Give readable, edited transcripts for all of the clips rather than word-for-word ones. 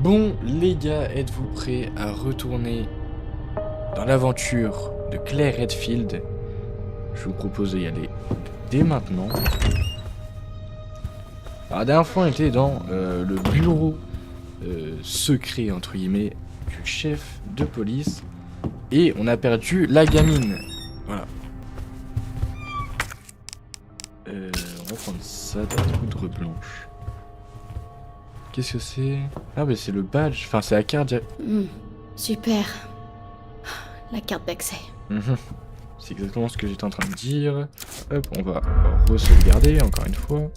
Bon, les gars, êtes-vous prêts à retourner dans l'aventure de Claire Redfield? Je vous propose d'y aller dès maintenant. Alors, la dernière fois, on était dans le bureau secret, entre guillemets, du chef de police. Et on a perdu la gamine. Voilà. On va prendre ça, de la poudre blanche. Qu'est-ce que c'est? Ah bah c'est le badge, enfin c'est la carte. Super. La carte d'accès. C'est exactement ce que j'étais en train de dire. Hop, on va re-sauvegarder encore une fois.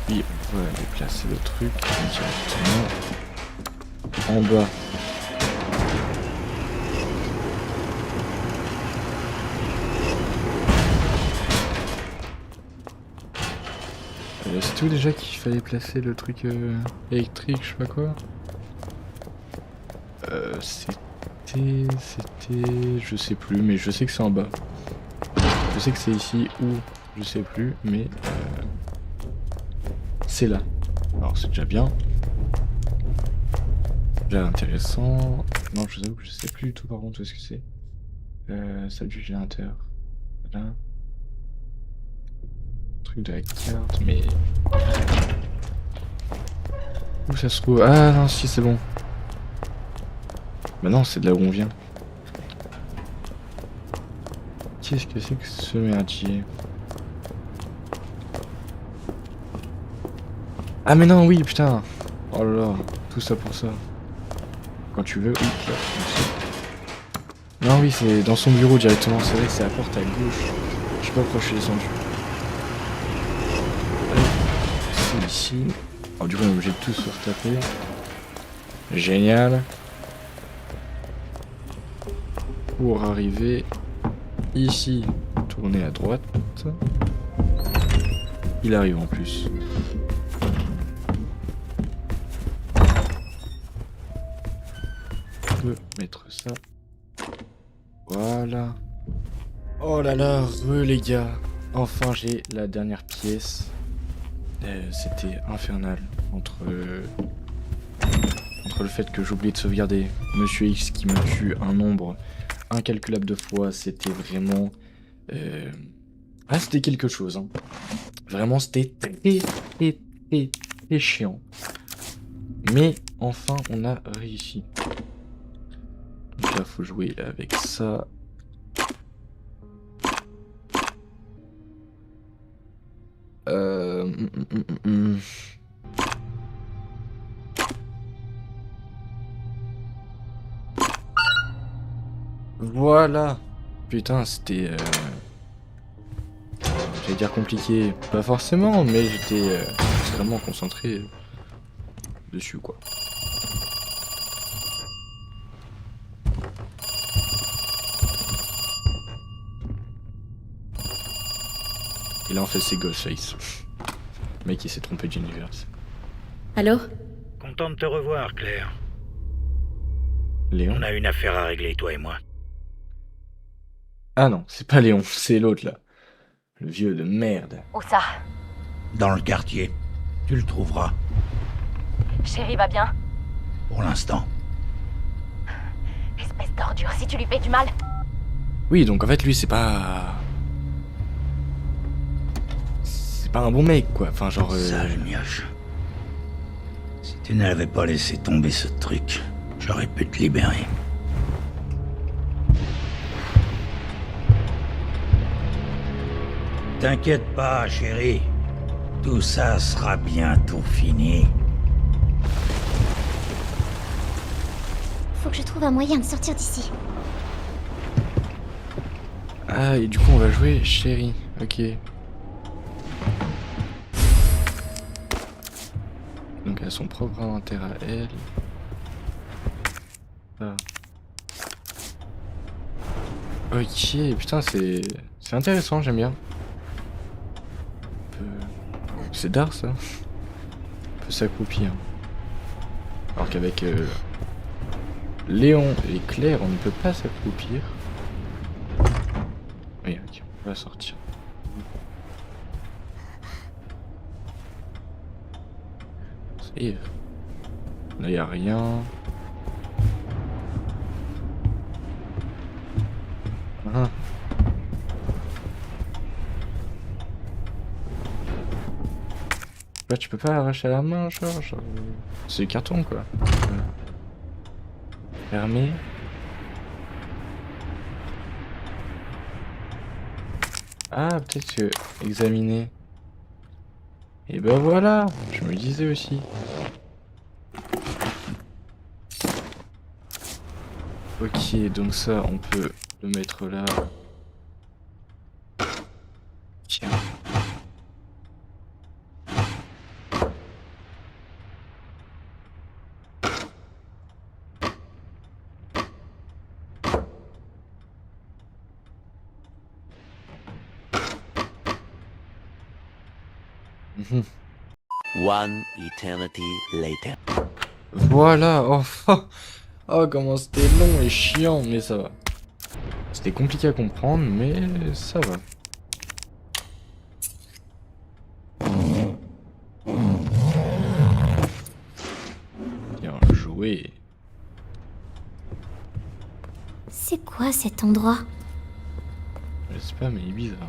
Puis on va déplacer le truc directement en bas. C'est tout déjà qu'il fallait placer le truc électrique, je sais pas quoi. C'était... Je sais plus, mais je sais que c'est en bas. Je sais que c'est ici ou je sais plus, mais c'est là. Alors c'est déjà bien. Déjà intéressant. Non, je vous avoue que je sais plus du tout par contre où est-ce que c'est. Ça du générateur. Voilà. Truc de la carte, mais... Où ça se trouve? Ah non, si c'est bon. Bah non, c'est de là où on vient. Qu'est-ce que c'est que ce merdier? Ah mais non, oui, putain. Oh là là, tout ça pour ça. Quand tu veux, oui, là, non, oui, c'est dans son bureau directement. C'est vrai que c'est la porte à gauche. Je sais pas pourquoi je suis descendu. C'est ici. Alors du coup, on est obligé de tous se retaper. Génial. Pour arriver ici, tourner à droite. Il arrive en plus. On peut mettre ça. Voilà. Oh là là, les gars. Enfin, j'ai la dernière pièce. C'était infernal entre le fait que j'ai oublié de sauvegarder Monsieur X qui me tue un nombre incalculable de fois. C'était vraiment... Ah, c'était quelque chose. Hein. Vraiment, c'était très chiant. Mais enfin, on a réussi. Donc là, faut jouer avec ça. Voilà. Putain, c'était... J'allais dire compliqué. Pas forcément, mais j'étais extrêmement concentré dessus, quoi. Et là, on fait ses Ghostface. Le mec, il s'est trompé d'univers. Allô? Content de te revoir, Claire. Léon? On a une affaire à régler, toi et moi. Ah non, c'est pas Léon, c'est l'autre, là. Le vieux de merde. Où ça? Dans le quartier. Tu le trouveras. Chérie va bien? Pour l'instant. Espèce d'ordure, si tu lui fais du mal. Oui, donc en fait, lui, c'est pas... C'est pas un bon mec, quoi. Enfin, genre... Sale mioche. Si tu n'avais pas laissé tomber ce truc, j'aurais pu te libérer. T'inquiète pas, chérie. Tout ça sera bientôt fini. Faut que je trouve un moyen de sortir d'ici. Ah, et du coup, on va jouer chérie. Ok. Donc, elle a son propre inventaire à elle. Ah. Ok, putain, c'est intéressant, j'aime bien. C'est d'art, ça. On peut s'accroupir. Alors qu'avec Léon et Claire, on ne peut pas s'accroupir. Oui, ok, on va sortir. Save. Là, y a rien. Ah. Là, tu peux pas arracher la main, genre. C'est carton, quoi. Voilà. Fermé. Ah, peut-être que examiner. Et ben voilà, je me disais aussi. Ok, donc ça, on peut le mettre là. Tiens. Mhm. One eternity later. Voilà, enfin. Oh, comment c'était long et chiant, mais ça va. C'était compliqué à comprendre, mais ça va. Bien joué. C'est quoi cet endroit? Je sais pas, mais il est bizarre.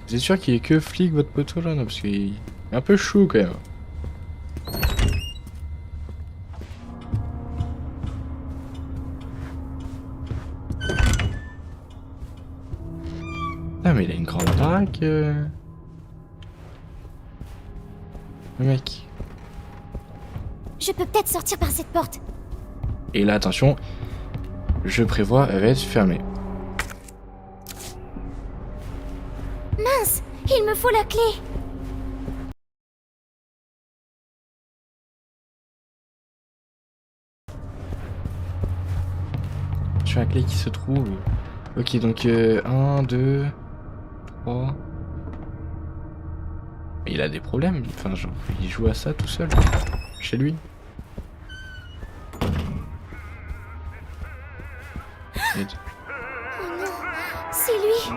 Vous êtes sûr qu'il est que flic votre poteau là? Non, parce qu'il est un peu chou quand même. Ah, mais il a une grande baraque. Le mec. Je peux peut-être sortir par cette porte. Et là, attention, je prévois, elle va être fermée. Mince, il me faut la clé. Sur la clé qui se trouve. Ok, donc 1, 2, 3. Il a des problèmes. Enfin, genre, il joue à ça tout seul. Chez lui. Et... Oh non, c'est lui.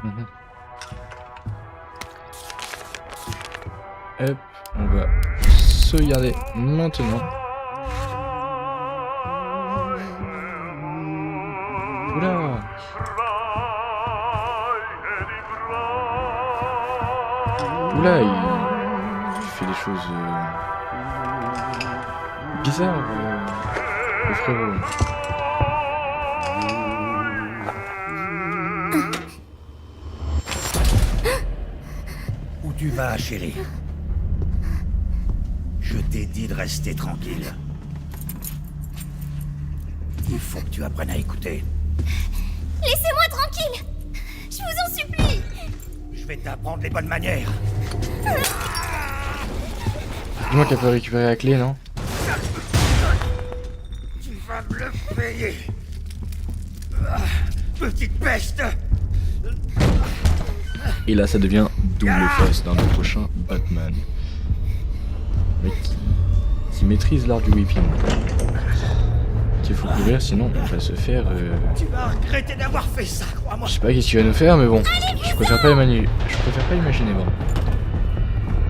Mhm. Hop, on va sauvegarder maintenant. Oula! Oula, il fait des choses bizarres, le frérot. Où tu vas, chérie? Je t'ai dit de rester tranquille. Il faut que tu apprennes à écouter. Laissez-moi tranquille. Je vous en supplie. Je vais t'apprendre les bonnes manières. Dis-moi qu'elle peut récupérer la clé, non? Tu vas me le payer. Petite peste. Et là, ça devient double face dans le prochain Batman. Mec qui maîtrise l'art du whipping. Il faut courir, sinon on va se faire. Tu vas regretter d'avoir fait ça, crois-moi. Je sais pas qu'est-ce qu'il va nous faire, mais bon. Je préfère pas imaginer. Bon.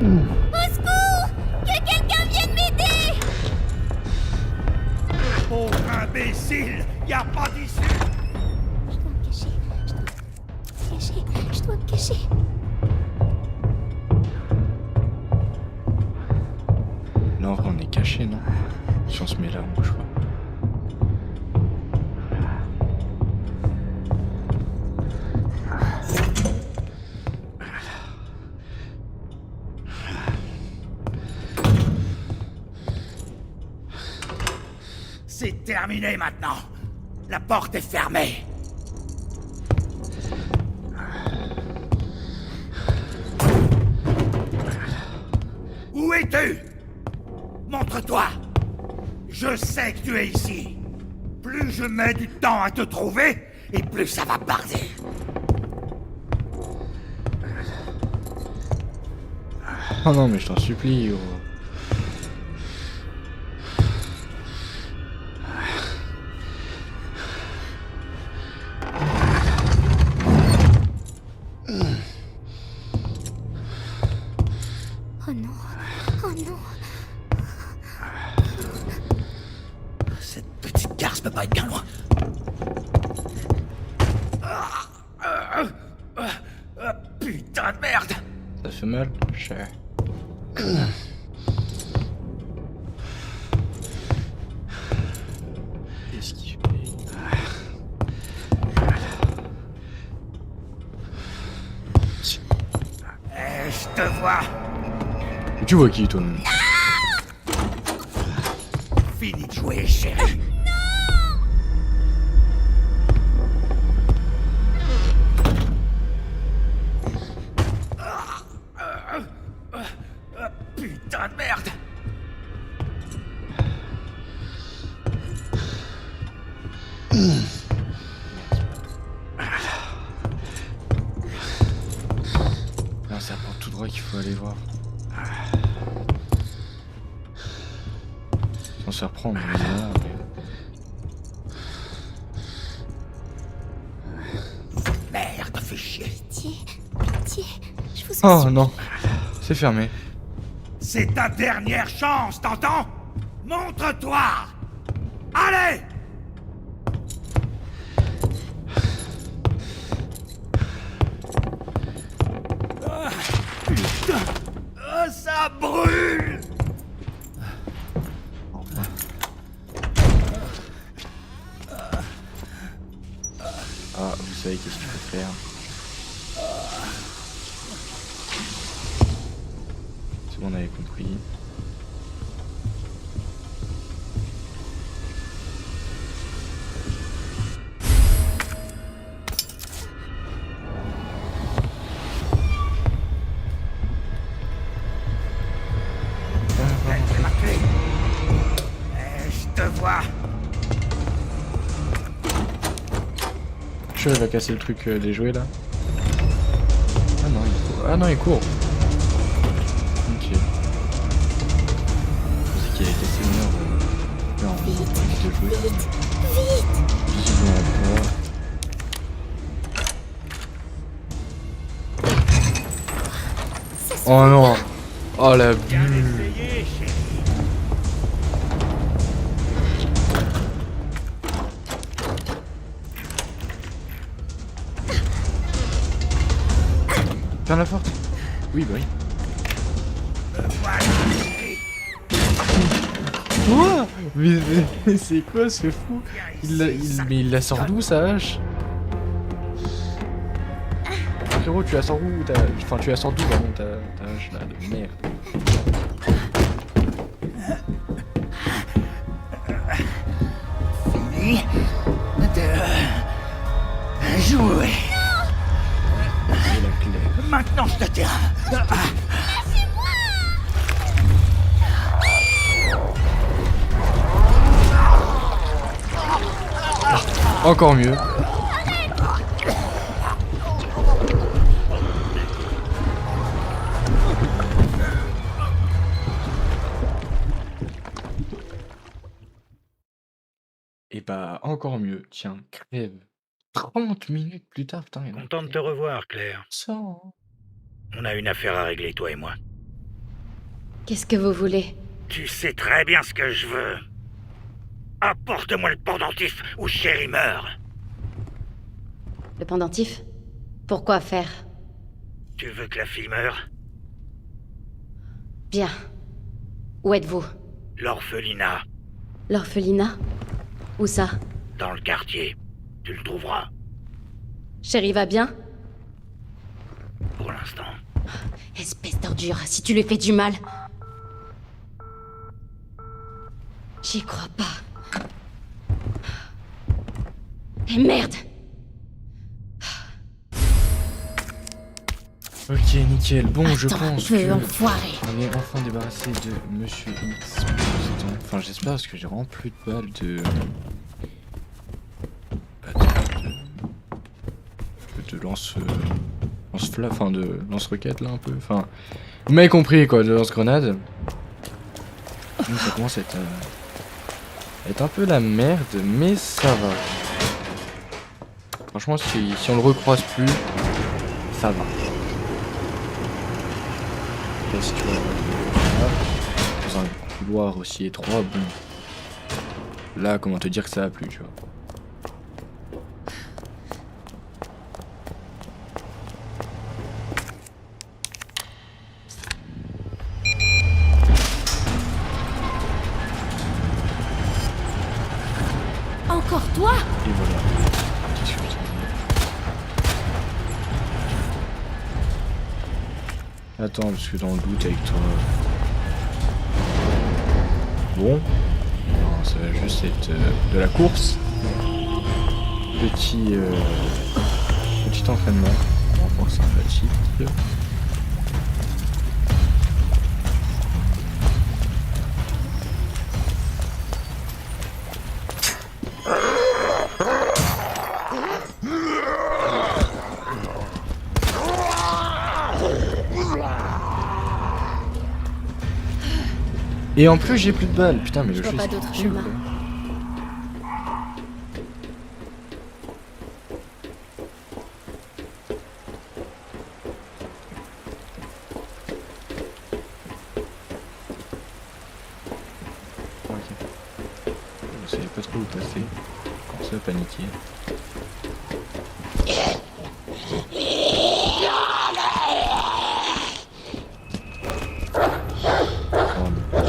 Au secours! Que quelqu'un vienne m'aider! Pauvre imbécile, y a pas d'issue. Je dois me cacher. Là, en vrai, on est caché, non? Si on se met là, on bouge pas. C'est terminé maintenant. La porte est fermée. Où es-tu? Montre-toi. Je sais que tu es ici. Plus je mets du temps à te trouver, et plus ça va barder. Oh non, mais je t'en supplie, gros. Oh non. Oh non. Cette petite garce peut pas être bien loin. Putain de merde! Ça fait mal? Cher. Qu'est-ce qu'il fait? Je te vois! Tu vois qui, toi? Fini de jouer, chérie! Putain de merde! Non, c'est la porte tout droit qu'il faut aller voir. Sans se faire prendre, on est là, mais... Merde, fais chier! Pitié. Pitié. Je vous Oh assure. non, c'est fermé. C'est ta dernière chance, t'entends? Montre-toi! Allez! Ah, putain! Ah, ça brûle! Ah, vous savez qu'est-ce qu'il faut faire. C'est bon, on avait compris. C'est ma clé. Je te vois. Je vais casser le truc des jouets là. Ah non, il court. Ah non, il court. Ok. Je sais qu'il a cassé le mur. Non, Vite. de jouer. Vite. Vite. Visiblement pas. Oh non. Oh la Bien bulle. essayé, chérie. Ferme la porte. Oui, bah oui. Voilà, chérie. Quoi? Mais c'est quoi ce fou? Mais il la sort d'où sa hache? Frérot, tu la sors où Enfin, tu la sors d'où pardon ta hache là de merde? Fini de jouer. C'est la clé. Maintenant, je te tiens. Encore mieux. Et bah, encore mieux. Tiens, crève. 30 minutes plus tard, putain. Il y en a Content de te revoir, Claire. ça, hein. On a une affaire à régler, toi et moi. Qu'est-ce que vous voulez? Tu sais très bien ce que je veux. Apporte-moi le pendentif ou Chérie meurt. Le pendentif? Pourquoi faire? Tu veux que la fille meure? Bien. Où êtes-vous? L'orphelinat, L'orphelinat? Où ça? dans le quartier. Tu le trouveras, Chérie va bien? pour l'instant. Espèce d'ordure, si tu lui fais du mal. J'y crois pas. Et merde! Ok, nickel. Bon, je Attends, pense peu que enfoiré. on est enfin débarrassé de Monsieur X. Enfin, j'espère parce que j'ai vraiment plus de balles de... bah, de lance... enfin de lance-roquette là un peu. Enfin, vous m'avez compris quoi, de lance-grenade. Donc ça commence à être un peu la merde, mais ça va. Franchement, si on le recroise plus, ça va. Et si tu vois, dans un couloir aussi étroit, bon. Là, comment te dire que ça va plus, tu vois. Encore toi? Et voilà. Qu'est-ce que je dis ? Attends, parce que dans le doute avec toi. Bon. Non, ça va juste être de la course. Petit entraînement. Renfort sympathique. Et en plus j'ai plus de balles, putain mais Je le vois jeu pas c'est d'autre cool, chemin. quoi. Ok. Je savais pas trop où passer. Je commençais à paniquer. Oh, mais-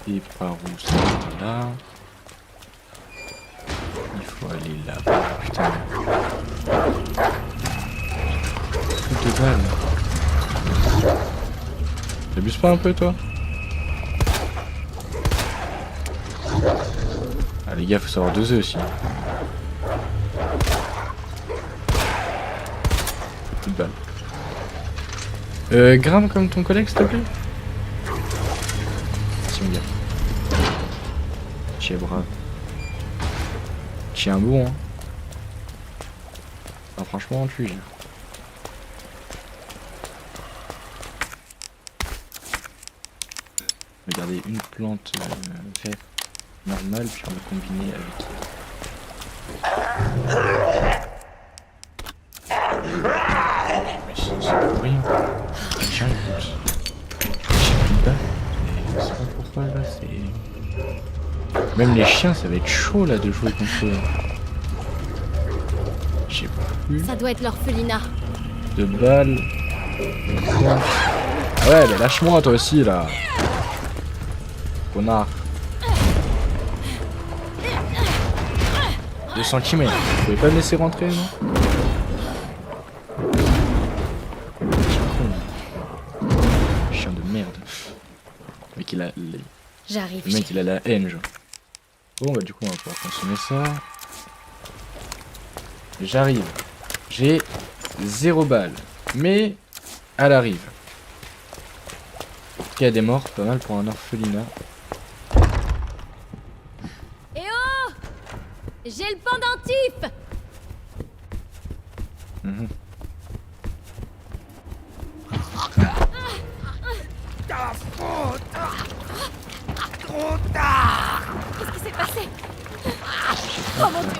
Et par où ça va là? Il faut aller là. Putain. Toute de balles. T'abuses pas un peu toi? Ah les gars, faut savoir doser aussi. Toute balle. Grimpe comme ton collègue s'il te plaît. Merci mon gars. Tu es brave. Tu es un bon hein. Ah, franchement tu gères. Regardez, une plante verte normale, puis on va combiner avec. Mais c'est pour rien. Tiens, écoute. J'ai plus de balles. Mais c'est pas pourquoi là, c'est. Même les chiens, ça va être chaud là de jouer contre eux. J'ai plus Ça doit être l'orphelinat. de balles. Ah ouais, mais lâche-moi toi aussi là. Connard. 2 cm. Vous pouvez pas me laisser rentrer, non? Chien de merde. Le mec, J'arrive. le mec il a la haine, genre. Bon, bah du coup, on va pouvoir consommer ça. J'arrive. J'ai 0 balles. Mais elle arrive. En tout cas, il y a des morts, pas mal pour un orphelinat. Eh oh! J'ai le pendentif! Mhm. Ta faute! Trop tard! Qu'est-ce qui s'est passé? Oh mon dieu!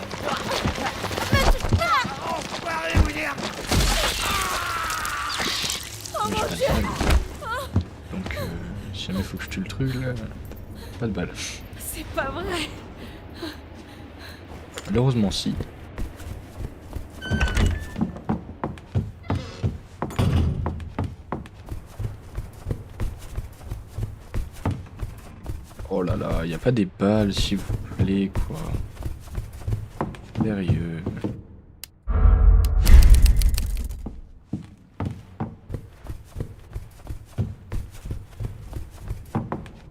Enfoiré, William! Oh Mais mon j'ai dieu! pas de balles. Donc, si jamais faut que je tue le truc, là, pas de balles. C'est pas vrai! Malheureusement, si. Oh là là, y a pas des balles, s'il vous plaît, quoi. Sérieux.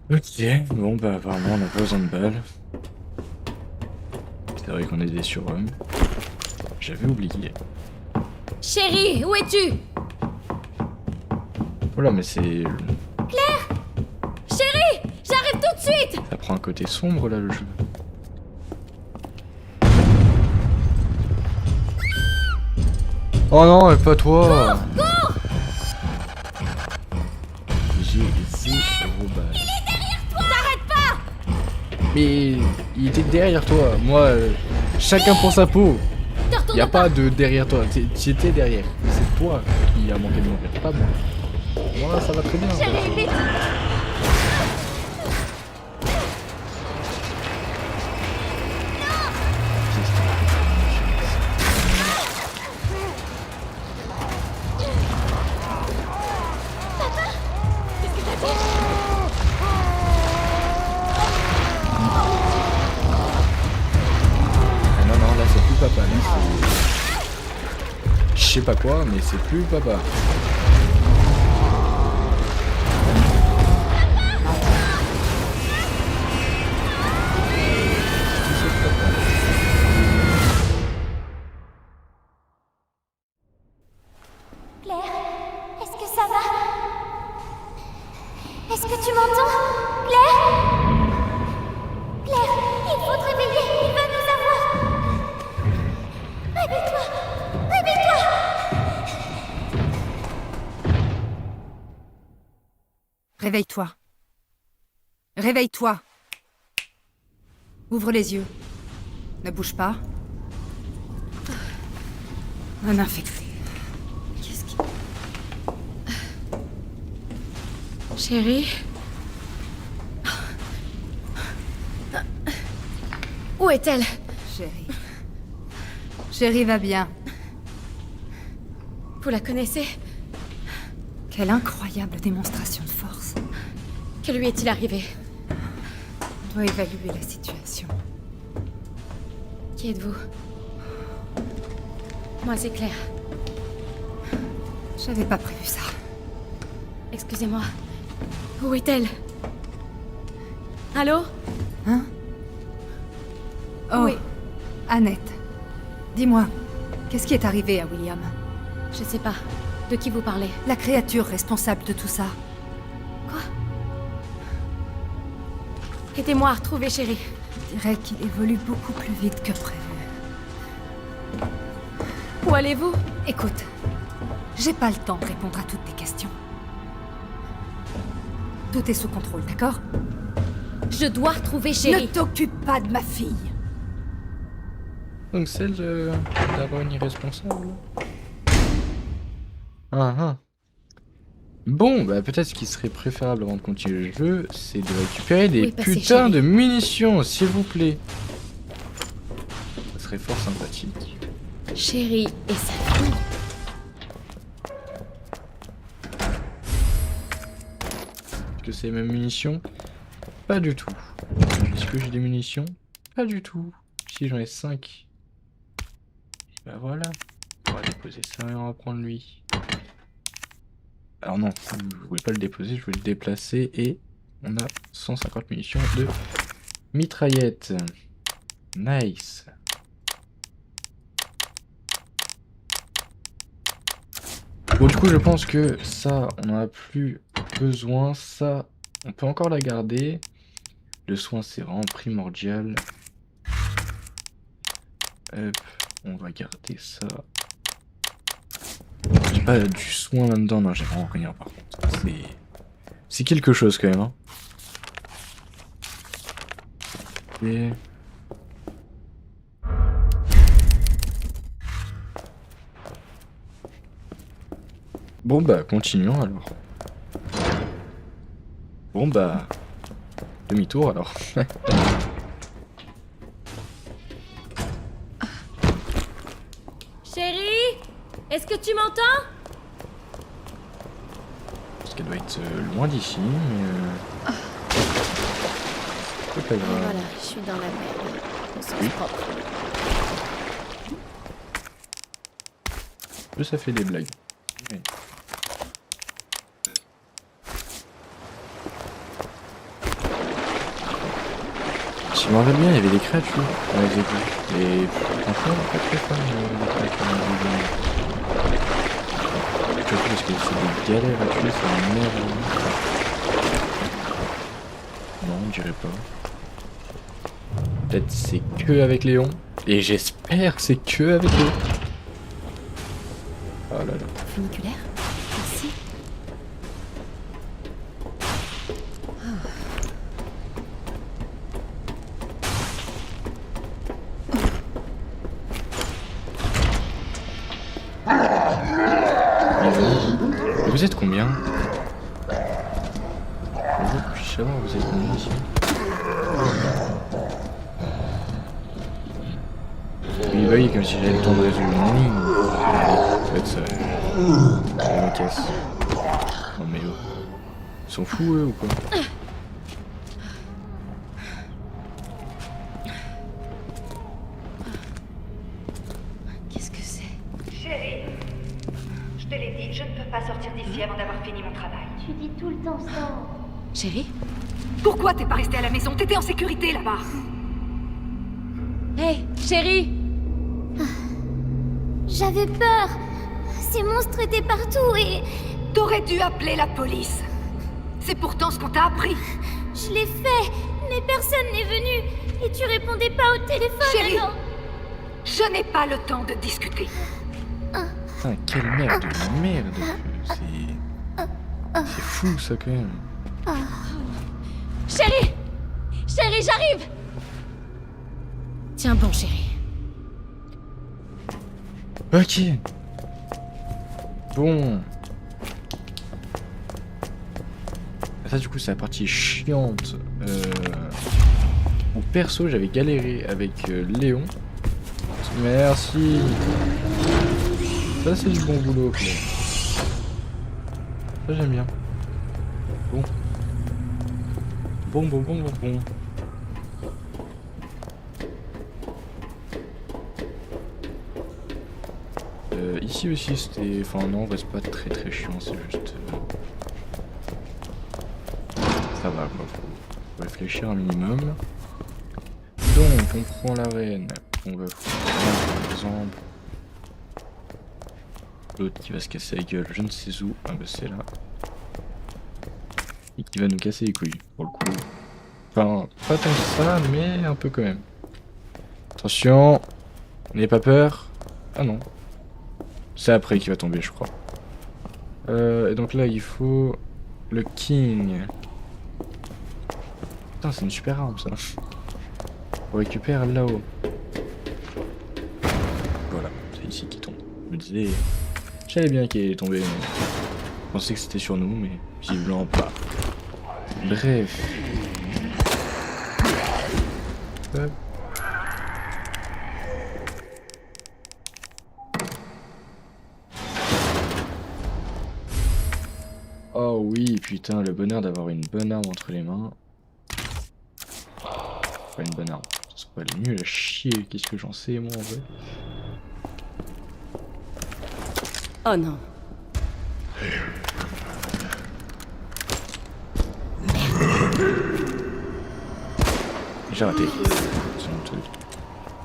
Ok, bon bah apparemment on a pas besoin de balles. C'est vrai qu'on est des surhommes. J'avais oublié. Chérie, où es-tu? Oh là mais c'est... Chérie, j'arrive tout de suite. Ça prend un côté sombre là le jeu. Oh non, mais pas toi. Cours. J'ai 0 balles. T'arrêtes pas. Mais il était derrière toi. Moi, chacun pour sa peau. Te Y retourne a pas. pas de derrière toi. Tu étais derrière. C'est toi qui a manqué de mourir, pas moi. Moi, ça va très bien. Chérie, vite. Ah non, non, là c'est plus papa. Là, c'est... Je sais pas quoi, mais c'est plus papa. Claire, est-ce que ça va? Est-ce que tu m'entends? Claire? Claire, il faut te réveiller, il va nous avoir. Réveille-toi! Réveille-toi! Réveille-toi. Réveille-toi. Ouvre les yeux. Ne bouge pas. Un infecté. Qu'est-ce qui... Chérie? Où est-elle? Chérie. Chérie va bien. Vous la connaissez? Quelle incroyable démonstration de force. Que lui est-il arrivé? On doit évaluer la situation. Qui êtes-vous? Moi, c'est Claire. J'avais pas prévu ça. Excusez-moi. Où est-elle? Allô? Hein? Oh, Oui. Annette. Dis-moi, qu'est-ce qui est arrivé à William? Je sais pas. De qui vous parlez? La créature responsable de tout ça. Quoi? Aidez-moi à retrouver Chérie. Je dirais qu'il évolue beaucoup plus vite que prévu. Où allez-vous? Écoute, j'ai pas le temps de répondre à toutes tes questions. Tout est sous contrôle, d'accord? Je dois retrouver Ne Chérie. t'occupe pas de ma fille. Donc celle d'avoir une irresponsable. Ah ah. Bon, bah peut-être ce qui serait préférable avant de continuer le jeu, c'est de récupérer des Oui, passez, putains chérie. de munitions, s'il vous plaît. Ça serait fort sympathique. Chérie et sa fille. Est-ce que c'est les mêmes munitions? Pas du tout. Est-ce que j'ai des munitions? Pas du tout. Si j'en ai 5. Bah voilà. On va déposer ça et on va prendre lui. Alors non, je voulais pas le déposer, je voulais le déplacer et on a 150 munitions de mitraillette. Nice. Bon du coup je pense que ça on en a plus besoin, ça on peut encore la garder. Le soin c'est vraiment primordial. Hop, on va garder ça. J'ai pas du soin là-dedans, non j'ai vraiment rien par contre. C'est quelque chose quand même. Hein. Et... Bon bah continuons alors. Bon bah... Demi-tour alors. Chérie? Est-ce que tu m'entends? Parce qu'elle doit être loin d'ici, mais... C'est pas grave. Voilà, je suis dans la merde. Au sens Oui. propre. Ça fait des blagues. Oui. Je me rappelle bien, il y avait des créatures dans les égouts. Et franchement, pas très fan des créatures dans les égouts. Surtout parce que c'est des galères à tuer, c'est une merde. Non, on dirait pas. Peut-être c'est que avec Léon. Et j'espère que c'est que avec Léon. Oh là là. Funiculaire? Ici? Vous êtes combien? Puis-je savoir, vous êtes combien ici? Oui, bah oui, comme si j'avais le temps de résoudre une ligne. En fait, ça me casse. Non mais oh. Ils sont fous eux ou quoi? Qu'est-ce que c'est? Chérie, je te l'ai dit, je ne peux pas sortir d'ici avant d'avoir fini mon travail. Tu dis tout le temps ça. Chérie? Pourquoi t'es pas resté à la maison? T'étais en sécurité là-bas. Hé, chérie! J'avais peur. Ces monstres étaient partout et... T'aurais dû appeler la police. C'est pourtant ce qu'on t'a appris. Je l'ai fait, mais personne n'est venu. Et tu répondais pas au téléphone, Chérie, alors... je n'ai pas le temps de discuter. Putain, quelle merde de merde. C'est fou ça quand même. Chérie! Chérie, j'arrive! Tiens bon, chérie. Ok. Bon. Ça du coup c'est la partie chiante. Où perso j'avais galéré avec Léon. Merci. Ça c'est du bon boulot. Quoi. Ça j'aime bien. Bon. Bon. Ici aussi c'était... Enfin non, c'est pas très chiant, c'est juste... Ça va quoi, faut réfléchir un minimum. Donc on prend l'arène, on va foutre par exemple... L'autre qui va se casser la gueule, je ne sais où, ah bah c'est là. Et qui va nous casser les couilles, pour le coup. Enfin, pas tant que ça, mais un peu quand même. Attention, n'ayez pas peur. Ah non. C'est après qu'il va tomber, je crois. Et donc là, il faut le King. Putain, c'est une super arme, ça. On récupère là-haut. Voilà, c'est ici qu'il tombe. Je me disais... Je savais bien qu'il allait tomber, mais... Je pensais que c'était sur nous, mais visiblement pas. Bref. Hop. Oh oui, putain, le bonheur d'avoir une bonne arme entre les mains. Pas une bonne arme. Ça serait nul à chier, qu'est-ce que j'en sais moi en vrai. Oh non. J'ai raté.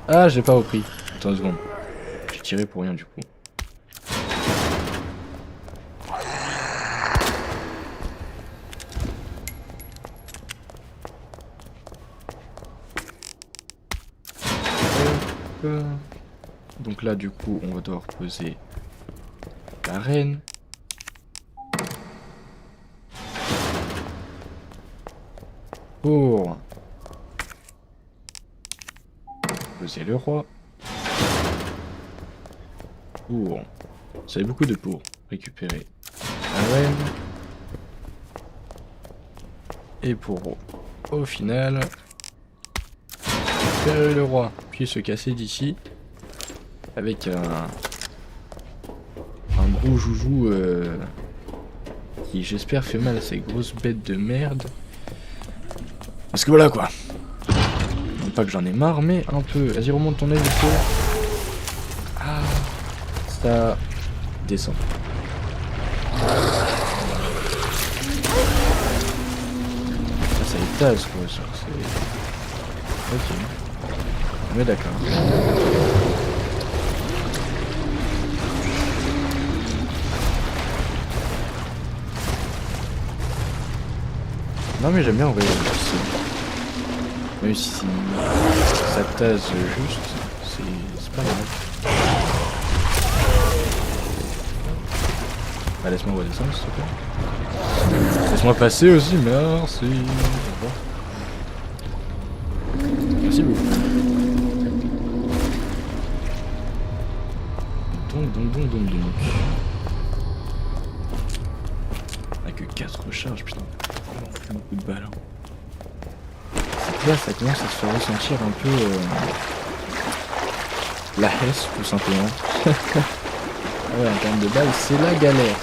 Ah, j'ai pas repris. Attends une seconde. J'ai tiré pour rien du coup. Donc là du coup on va devoir poser l'arène. Pour poser le roi. Pour... Ça fait beaucoup de pour récupérer l'arène. Et pour au final récupérer le roi. Puis se casser d'ici. Avec un gros joujou qui j'espère fait mal à ces grosses bêtes de merde. Parce que voilà quoi. Non pas que j'en ai marre mais un peu. Vas-y remonte ton aile il faut. Ah ça descend. Ça étase quoi ça. Ok. Mais d'accord. Non mais j'aime bien envoyer le piston. Même si ça tase juste, c'est pas grave. Bah laisse-moi redescendre s'il te plaît. Laisse-moi passer aussi, merci. Au revoir. Merci beaucoup. Donc. On a que 4 recharges, putain. On fait beaucoup de balles. Donc là, ça commence à se faire ressentir un peu la hesse, tout simplement. Ah ouais, en termes de balles, c'est la galère.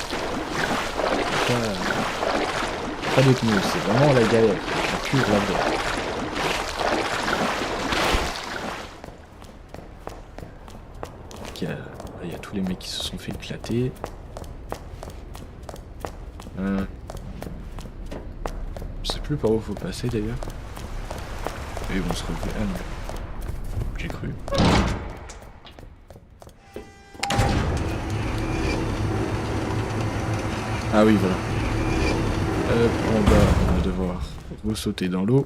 Pas d'autres mots, c'est vraiment la galère. La pure la vraie. Il y a tous les mecs qui se sont fait éclater. Je sais plus par où faut passer d'ailleurs. Et ils vont se relever. Ah non. J'ai cru. Ah oui, voilà. On va devoir sauter dans l'eau.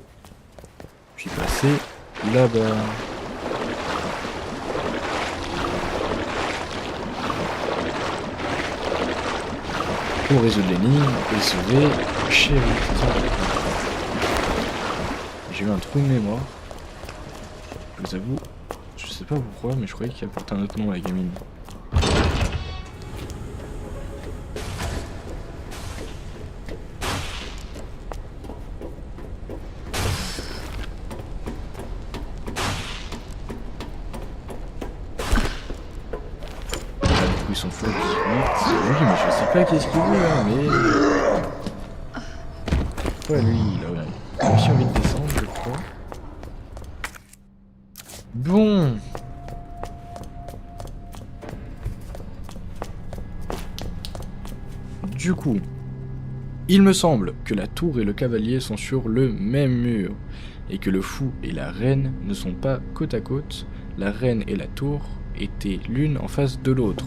Puis passer là-bas. Pour résoudre l'énigme et sauver Chérie. J'ai eu un trou de mémoire. Je vous avoue, je sais pas pourquoi, mais je croyais qu'il apportait un autre nom à la gamine. Ils sont fous. Oui, mais je sais pas qu'est-ce qu'il veut, hein, mais... Pourquoi lui, il a aussi envie de descendre, je crois. Bon. Du coup, il me semble que la tour et le cavalier sont sur le même mur, et que le fou et la reine ne sont pas côte à côte. La reine et la tour étaient l'une en face de l'autre.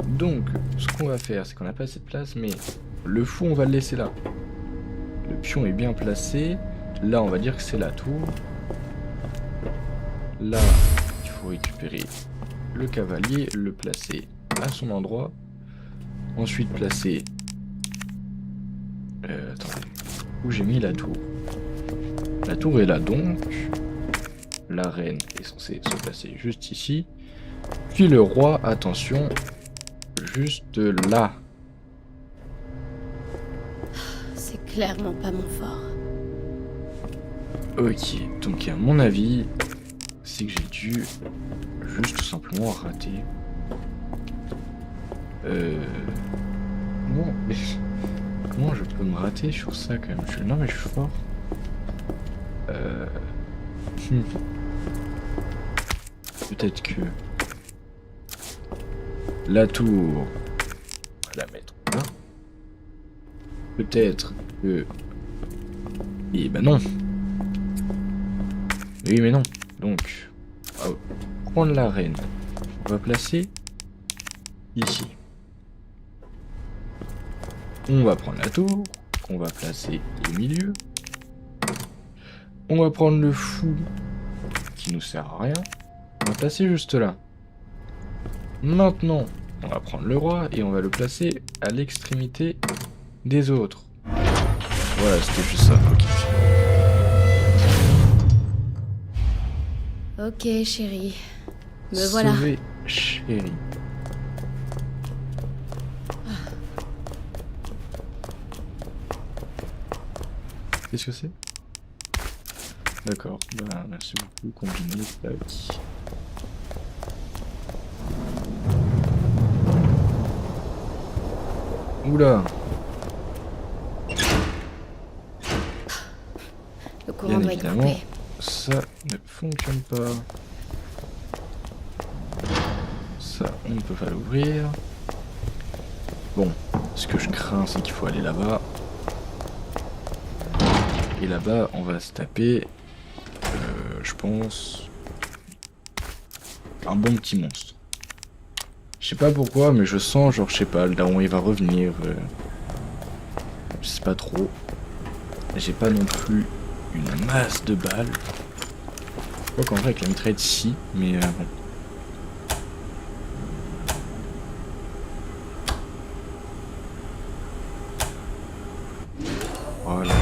Donc, ce qu'on va faire, c'est qu'on n'a pas assez de place, mais le fou, on va le laisser là. Le pion est bien placé. Là, on va dire que c'est la tour. Là, il faut récupérer le cavalier, le placer à son endroit. Ensuite, placer... attendez, où j'ai mis la tour? La tour est là, donc. La reine est censée se placer juste ici. Puis le roi, attention... juste là. C'est clairement pas mon fort. Ok, donc à mon avis, c'est que j'ai dû juste tout simplement rater. Comment je peux me rater sur ça quand même? Non mais je suis fort. Peut-être que la tour, on va la mettre là. Peut-être que... Et ben non. Oui mais non. Donc, on va prendre la reine. On va placer ici. On va prendre la tour, qu'on va placer au milieu. On va prendre le fou, qui nous sert à rien. On va placer juste là. Maintenant, on va prendre le roi et on va le placer à l'extrémité des autres. Voilà, c'était juste ça. Ok, chérie. Me voilà. Sauver chérie. Qu'est-ce que c'est? D'accord, bah merci beaucoup, combiné, tac. Oula! Le courant doit être coupé. Ça ne fonctionne pas. Ça, on ne peut pas l'ouvrir. Bon, ce que je crains, c'est qu'il faut aller là-bas. Et là-bas, on va se taper, je pense, un bon petit monstre. Je sais pas pourquoi, mais je sens, genre, je sais pas, le daron il va revenir. Je sais pas trop. J'ai pas non plus une masse de balles. Je crois qu'en vrai, avec la mitraillette, si, mais bon. Voilà.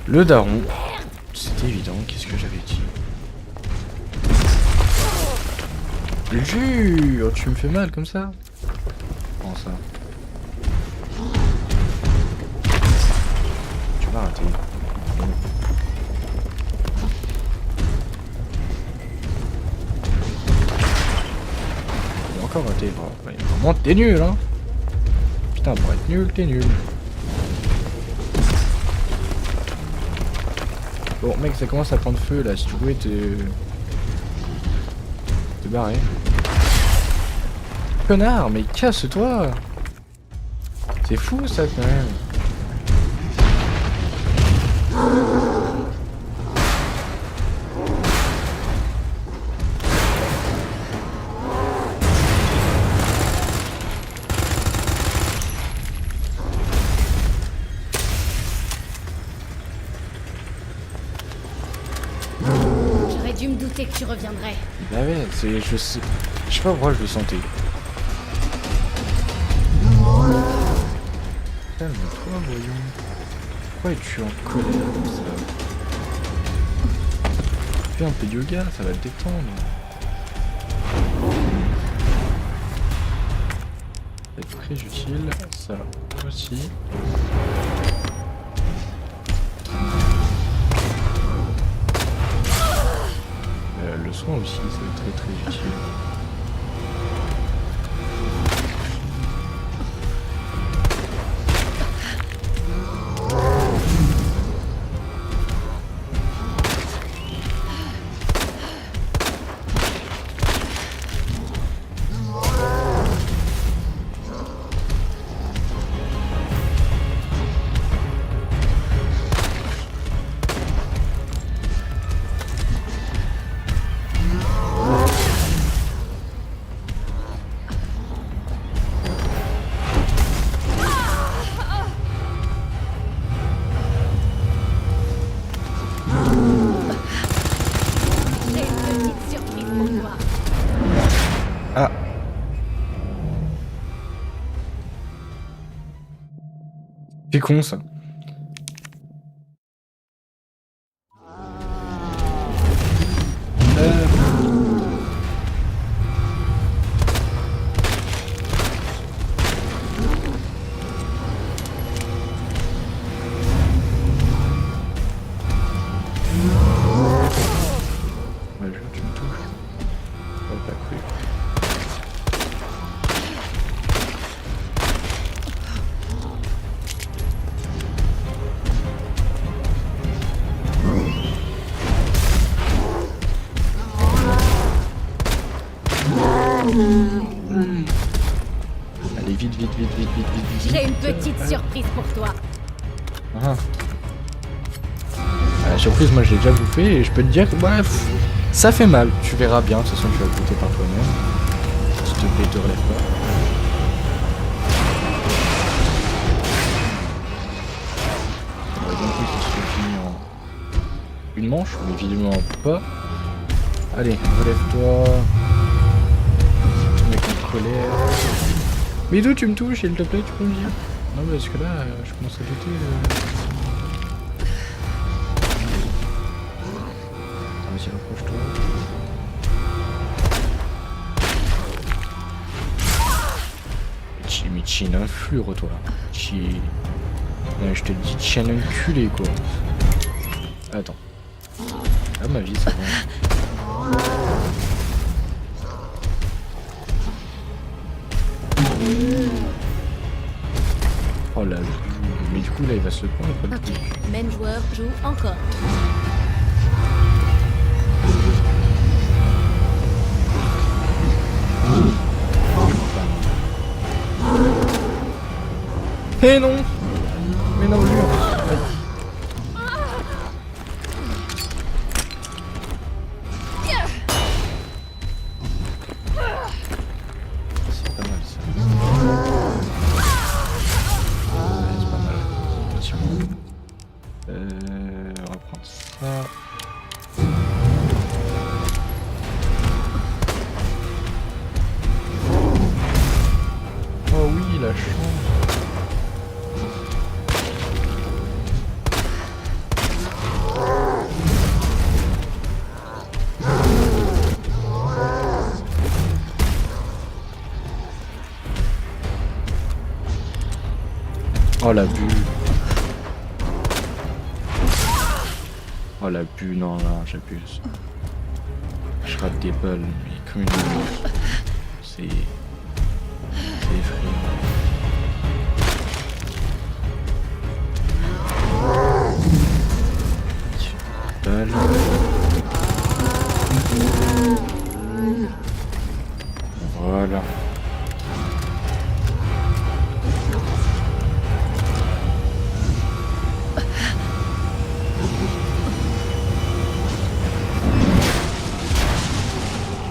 Le daron. C'était évident, qu'est-ce que j'avais dit? Le jus! Oh, tu me fais mal comme ça? Comment ça? Tu vas rater. Il a encore raté. Oh, vraiment, t'es nul, hein? Putain, pour être nul, t'es nul. Bon, mec, ça commence à prendre feu là. Si tu pouvais te barrer. Connard, mais casse-toi! C'est fou ça quand même. J'aurais dû me douter que tu reviendrais. Bah ouais, c'est. Je sais pas pourquoi je le sentais. Calme-toi, voyons. Pourquoi es-tu en colère comme ça? Fais un peu de yoga, ça va te détendre. Ça va être très utile, ça aussi. Le soin aussi, ça va être très très utile. J'ai une petite surprise pour toi. Ah. C'est con ça. Ouais, tu me touches. J'aurais pas cru. Allez, vite, vite, vite, vite, vite, vite, vite. J'ai une petite surprise pour toi. Ah. La surprise, moi je l'ai déjà bouffé et je peux te dire que bref, ça fait mal. Tu verras bien, de toute façon tu vas goûter par toi-même. S'il te plaît, te relève pas. On va donc qu'il se finit en une manche, mais évidemment pas. Allez, relève-toi. Mec en colère. Mais d'où tu me touches, s'il te plaît, tu peux me dire? Non, parce que là, je commence à douter. Vas-y, rapproche-toi. Mais chien un flure, toi. Ouais, je te dis, chien enculé, quoi. Attends. Ah, ma vie, c'est bon. Oh là, mais du coup, là, il va se le prendre. Pas du tout. Ok, même joueur joue encore. Mais non. Mais non, lui. Aïe. C'est pas mal ça. Ouais, c'est pas mal. Effectivement. On va prendre ça. Oh oui, la chance. Oh la bulle. Oh la bulle, non, là, j'abuse. Je rate des balles, mais comme une bulle. C'est effrayant. Balle. Voilà.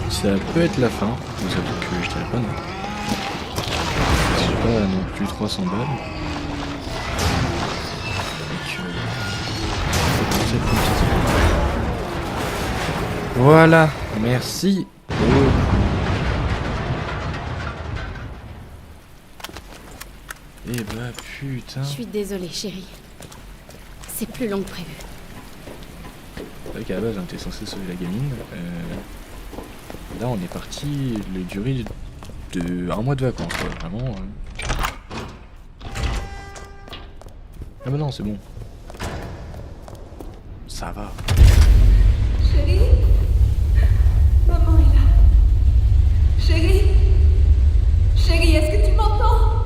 Ça peut être la fin, vous savez que je dirais pas non. J'ai pas non plus 300 balles. Et que... Voilà, merci. Eh bah putain. Je suis désolée, chérie. C'est plus long que prévu. C'est vrai qu'à la base on était censé sauver la gamine. Là on est parti le durée de 1 mois de vacances quoi, vraiment. Ah bah non c'est bon. Ça va. Chérie? Maman est là. Chérie? Chérie, est-ce que tu m'entends?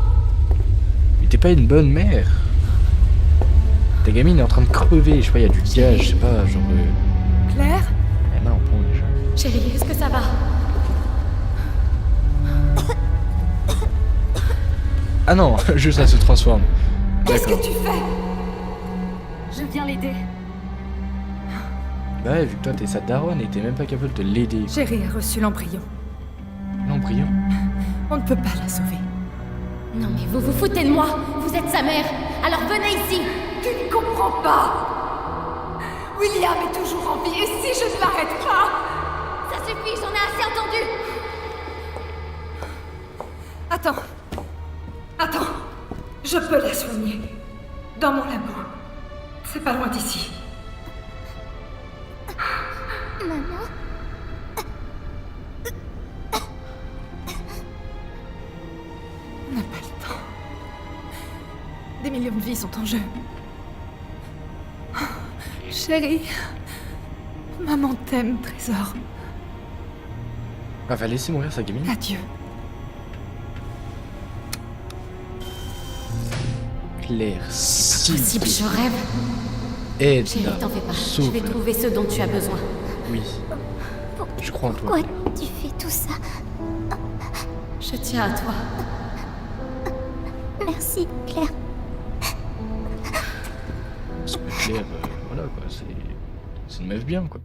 Mais t'es pas une bonne mère. Ta gamine est en train de crever, je sais pas, y a du gaz, je sais pas, genre... Claire? Elle m'a en point déjà. Chérie, est-ce que ça va? Ah non, juste ça se transforme. Qu'est-ce D'accord. que tu fais? Je viens l'aider. Bah ouais, vu que toi t'es sa daronne et t'es même pas capable de l'aider. Chérie a reçu l'embryon. L'embryon. On ne peut pas la sauver. Non mais vous vous foutez de moi. Vous êtes sa mère. Alors venez ici. Tu ne comprends pas. William est toujours en vie et si je ne l'arrête pas? Ça suffit, j'en ai assez entendu. Attends. Attends. Je peux la soigner. Dans mon labo. C'est pas loin d'ici. Maman. On n'a pas le temps. Des millions de vies sont en jeu. Chérie. Maman t'aime, trésor. Ah, va laisser mourir sa gamine. Adieu. Claire, si Possible, je rêve. aide. Chérie, t'en fais pas. Je Sauve. vais trouver ce dont tu as besoin. Oui. Je crois en toi. Pourquoi tu fais tout ça? Je tiens à toi. Merci, Claire. Parce que Claire, voilà quoi, c'est une meuf bien quoi.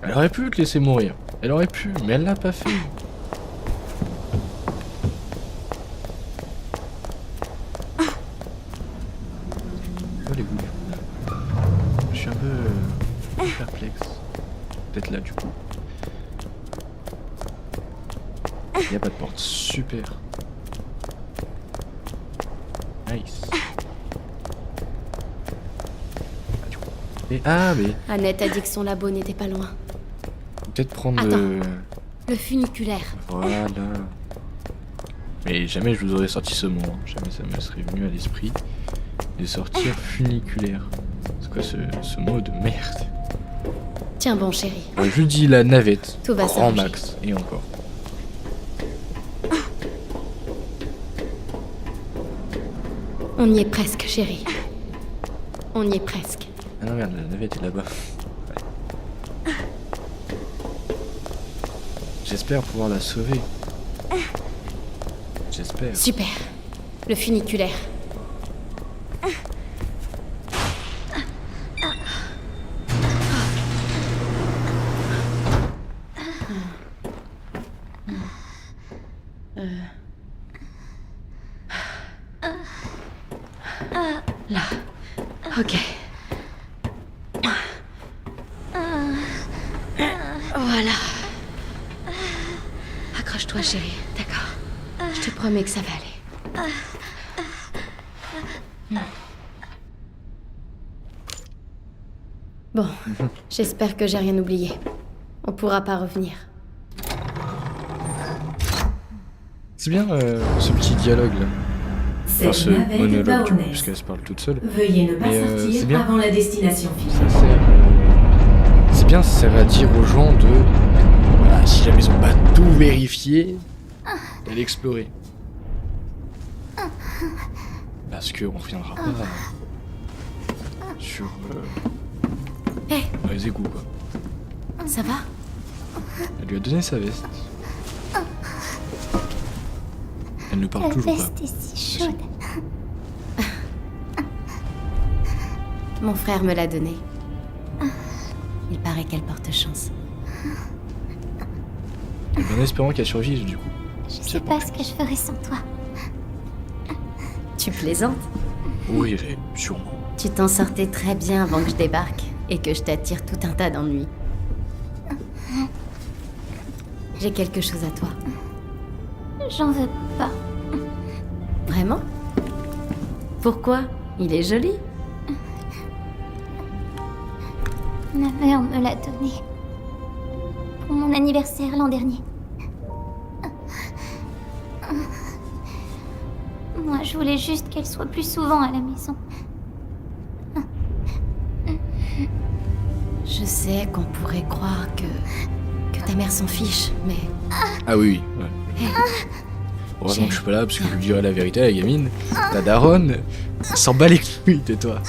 Elle aurait pu te laisser mourir. Elle aurait pu, mais elle l'a pas fait. Oh les boules. Je suis un peu perplexe. Peut-être là du coup. Y a pas de porte. Super. Nice. Ah, du coup. Et ah mais Annette a dit que son labo n'était pas loin. peut-être prendre Attends. le... Le funiculaire. Voilà. Mais jamais je vous aurais sorti ce mot. Hein. Jamais ça me serait venu à l'esprit de sortir funiculaire. C'est quoi ce mot de merde? Tiens bon, chérie. Je dis la navette. Tout va Grand s'arranger. max. Et encore. On y est presque, chérie. On y est presque. Ah non merde, la navette est là-bas. Ouais. J'espère pouvoir la sauver. J'espère. Super. Le funiculaire. Là. Ok. Voilà. Accroche-toi, chérie. D'accord. Je te promets que ça va aller. Bon, j'espère que j'ai rien oublié. On pourra pas revenir. C'est bien ce petit dialogue là. Enfin, ce Cette monologue, du coup, baronesse. puisqu'elle se parle toute seule. Veuillez ne pas Mais, c'est sortir bien. avant la destination finale. Ça sert, c'est bien, ça sert à dire aux gens de. Voilà, si jamais ils ont pas tout vérifié, d'aller explorer. Parce qu'on reviendra pas sur. Dans les égouts, quoi. Ça va? Elle lui a donné sa veste. Elle ne parle La toujours pas. veste est si chaude. Mon frère me l'a donnée. Il paraît qu'elle porte chance. Et bien en espérant qu'elle survive, du coup. Je sais pas ce que je ferais sans toi. Tu plaisantes? Oui, sûrement. Tu t'en sortais très bien avant que je débarque et que je t'attire tout un tas d'ennuis. J'ai quelque chose à toi. J'en veux pas. Vraiment? Pourquoi? Il est joli. Ma mère me l'a donné. Pour mon anniversaire l'an dernier. Moi, je voulais juste qu'elle soit plus souvent à la maison. Je sais qu'on pourrait croire que ta mère s'en fiche, mais Ah oui, oui. Ouais. Heureusement que je suis pas là, parce que je lui dirais la vérité à la gamine. Ta daronne s'en bat les couilles de toi.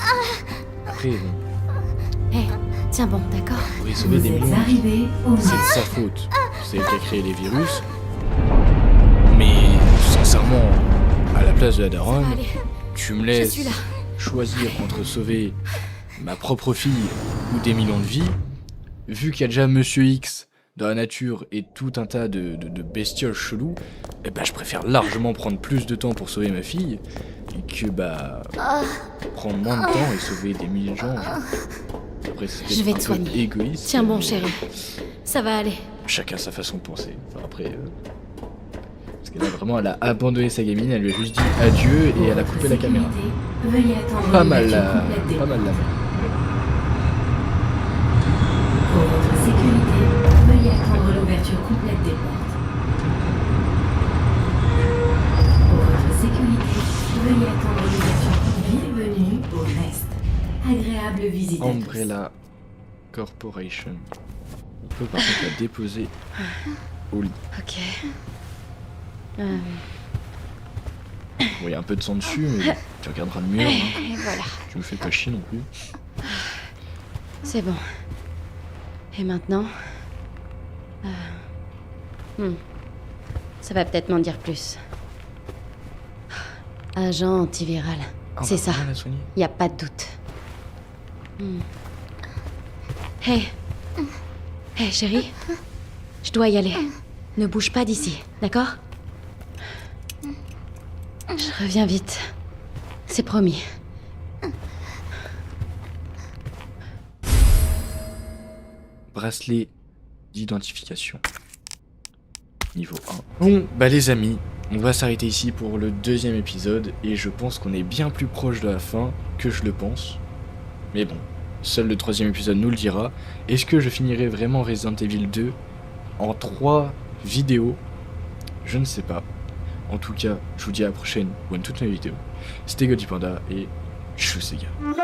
Après, bon, tiens bon, d'accord. on pourrait sauver Vous des êtes millions. arrivés au C'est de sa faute. C'est elle qui a créé les virus. Mais sincèrement, à la place de la daronne, Ça va aller. tu me Je laisses suis là. choisir entre sauver ma propre fille ou des millions de vies. Vu qu'il y a déjà Monsieur X dans la nature et tout un tas de bestioles cheloues, eh ben je préfère largement prendre plus de temps pour sauver ma fille que prendre moins de temps et sauver des milliers de gens. Après c'est Je vais peut-être te un peu soigner. égoïste. Tiens bon, mais chérie. Ça va aller. chacun sa façon de penser. Enfin, après, parce qu'elle a vraiment, elle a abandonné sa gamine, elle lui a juste dit adieu et elle a coupé la caméra. Veuillez attendre Pas mal l'ouverture la, complète des pas mal la main. Pour votre sécurité, veuillez attendre l'ouverture complète des portes. Pour votre sécurité, veuillez attendre l'ouverture complète. Bienvenue au reste. Agréable visite à tous. Umbrella Corporation. On peut par contre la déposer au lit. Ok. Bon, il y a un peu de sang dessus, mais tu regarderas le mur. Hein. Et voilà. Tu me fais pas chier non plus. C'est bon. Et maintenant Ça va peut-être m'en dire plus. Agent antiviral. Ah, on C'est va ça. vraiment la soigner. Y a pas de doute. Hey. Hey, chérie. Je dois y aller. Ne bouge pas d'ici, d'accord? Je reviens vite. C'est promis. Bracelet d'identification. Niveau 1. Bon, bah les amis, on va s'arrêter ici pour le deuxième épisode et je pense qu'on est bien plus proche de la fin que je le pense. Mais bon, seul le troisième épisode nous le dira. Est-ce que je finirai vraiment Resident Evil 2 en 3 vidéos? Je ne sais pas. En tout cas, je vous dis à la prochaine pour une toute nouvelle vidéo. C'était Goldie Panda et je sais gars.